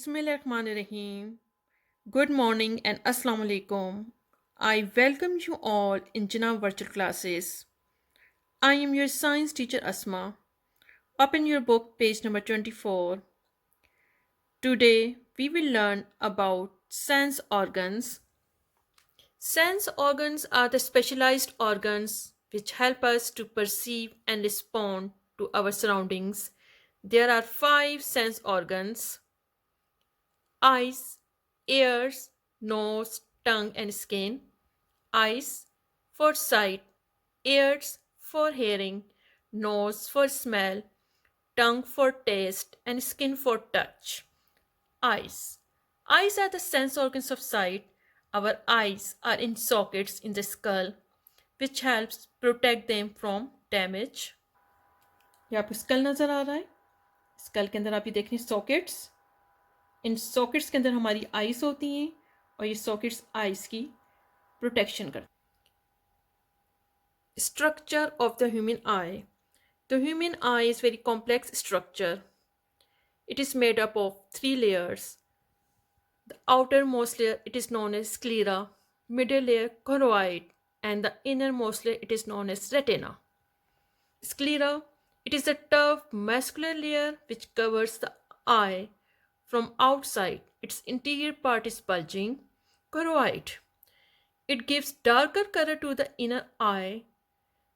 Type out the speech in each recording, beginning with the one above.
Bismillahirrahmanirrahim. Good morning and Assalamu alaikum. I welcome you all in Jinnah virtual classes. I am your science teacher Asma. Open your book, page number 24. Today we will learn about sense organs. Sense organs are the specialized organs which help us to perceive and respond to our surroundings. There are five sense organs: eyes, ears, nose, tongue, and skin. Eyes for sight, ears for hearing, nose for smell, tongue for taste, and skin for touch. Eyes. Eyes are the sense organs of sight. Our eyes are in sockets in the skull, which helps protect them from damage. ये आपको school नज़र आ रहा है. School के अंदर आप ये देख रहे हैं सॉकेट्स. इन सॉकेट्स के अंदर हमारी आइज होती हैं और ये सॉकेट्स आइज की प्रोटेक्शन करते हैं. Structure of the human I. The human eye is very complex structure. It is made up of three layers. The outermost layer it is known as sclera, middle layer choroid, and the innermost layer it is known as retina. Sclera, it is a tough muscular layer which covers the eye from outside. Its interior part is bulging. Choroid, it gives darker color to the inner eye.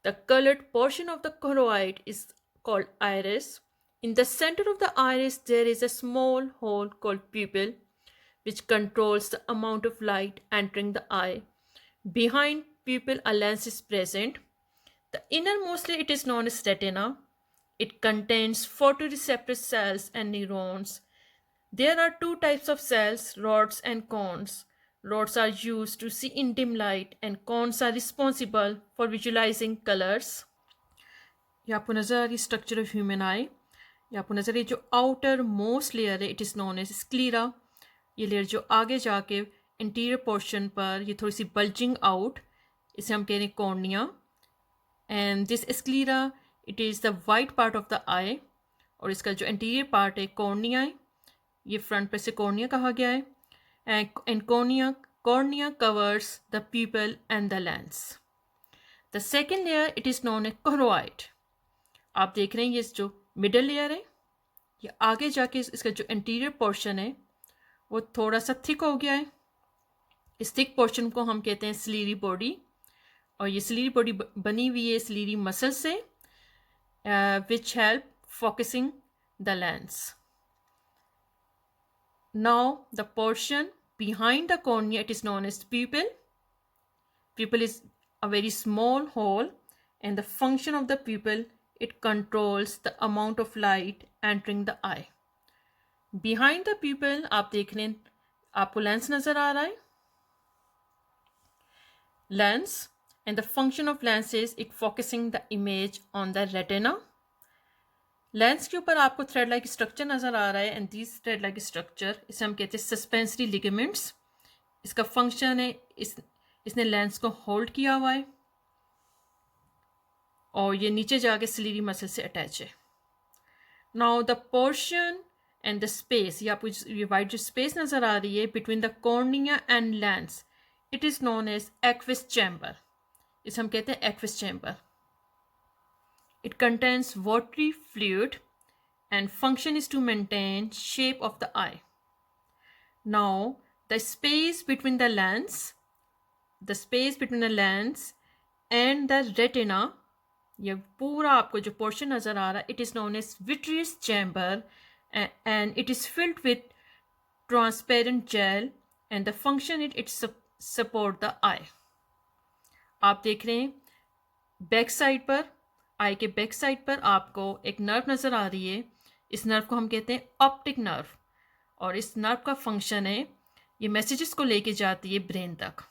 The colored portion of the choroid is called iris. In the center of the iris, there is a small hole called pupil, which controls the amount of light entering the eye. Behind pupil, a lens is present. The innermost layer, it is known as retina. It contains photoreceptor cells and neurons. There are two types of cells, rods and cones. Rods are used to see in dim light and cones are responsible for visualizing colors. ये आपको नज़र आ रही structure of human आई. ये आपको नज़र आ रही जो आउटर मोस्ट लेयर है, it is known as sclera. ये लेयर जो आगे जाके इंटीरियर पोर्शन पर ये थोड़ी सी बल्जिंग आउट, इसे हम कह रहे हैं cornea. And this sclera it is the white part of the eye. और इसका जो इंटीरियर पार्ट है कॉर्निया है, ये फ्रंट पे से कॉर्निया कहा गया है. And cornea covers the pupil and the lens. The second layer it is known as choroid. आप देख रहे हैं ये जो मिडल लेयर है, ये आगे जाके इसका जो इंटीरियर पोर्शन है वो थोड़ा सा थिक हो गया है. इस थिक पोर्शन को हम कहते हैं स्लीरी बॉडी. और ये स्लीरी बॉडी बनी हुई है स्लीरी मसल से, which help focusing the lens. Now the portion behind the cornea it is known as pupil. Pupil is a very small hole, and the function of the pupil it controls the amount of light entering the eye. Behind the pupil आप देख रहे हैं आपको lens नजर आ रहा है. Lens, and the function of lens is it focusing the image on the retina. Lens के ऊपर आपको थ्रेड लाइक स्ट्रक्चर नज़र आ रहा है, and this thread like structure इसे हम कहते हैं सस्पेंसरी लिगामेंट्स. इसका फंक्शन है इसने लेंस को होल्ड किया हुआ है और ये नीचे जाके स्लीरी मसल से अटैच है. Now the portion and the space, ये आपको ये वाइट जो स्पेस नज़र आ रही है between the cornea and lens, it is known as aqueous chamber. इसे हम कहते हैं aqueous chamber. It contains watery fluid and function is to maintain shape of the eye. Now, the space between the lens and the retina, ये पूरा आपको जो portion नज़र आ रहा है, it is known as vitreous chamber and it is filled with transparent gel and the function it support the eye. आप देख रहे हैं बैक साइड पर, आई के बैक साइड पर आपको एक नर्व नज़र आ रही है. इस नर्व को हम कहते हैं ऑप्टिक नर्व, और इस नर्व का फंक्शन है ये मैसेजेस को लेके जाती है ब्रेन तक.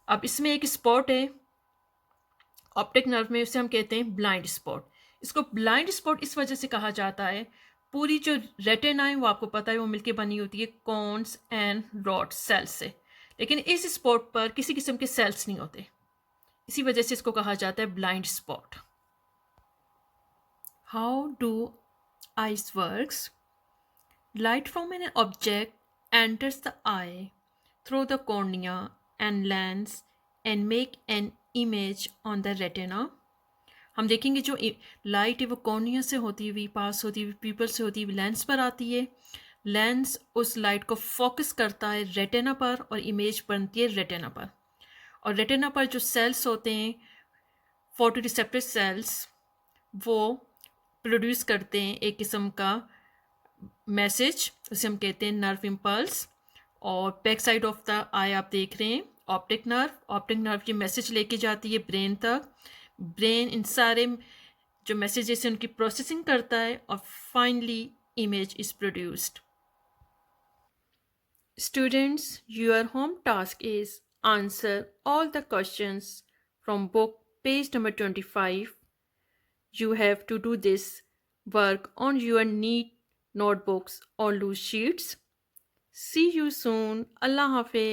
अब इसमें एक स्पॉट है ऑप्टिक नर्व में, उसे हम कहते हैं ब्लाइंड स्पॉट. इसको ब्लाइंड स्पॉट इस वजह से कहा जाता है, पूरी जो रेटिना है वो आपको पता है वो मिलके बनी होती है कोन्स एंड रॉड सेल्स से, लेकिन इस स्पॉट पर किसी किस्म के सेल्स नहीं होते. इसी वजह से इसको कहा जाता है blind spot. How do eyes works? Light from an object enters the eye through the cornea and lens and make an image on the retina. हम देखेंगे जो लाइट है वो कॉर्निया से होती हुई पास होती हुई पीपल से होती हुई लेंस पर आती है. लेंस उस लाइट को फोकस करता है रेटिना पर और इमेज बनती है रेटिना पर. और रेटिना पर जो सेल्स होते हैं फोटो रिसेप्टर सेल्स वो प्रोड्यूस करते हैं एक किस्म का मैसेज, उसे हम कहते हैं नर्व इम्पल्स. और बैक साइड ऑफ द आई आप देख रहे हैं ऑप्टिक नर्व ये मैसेज लेके जाती है ब्रेन तक. ब्रेन इन सारे जो मैसेजेस हैं उनकी प्रोसेसिंग करता है और finally image is produced. Students, your home task is answer all the questions from book page number 25. You have to do this work on your neat notebooks or loose sheets. See you soon. Allah Hafiz.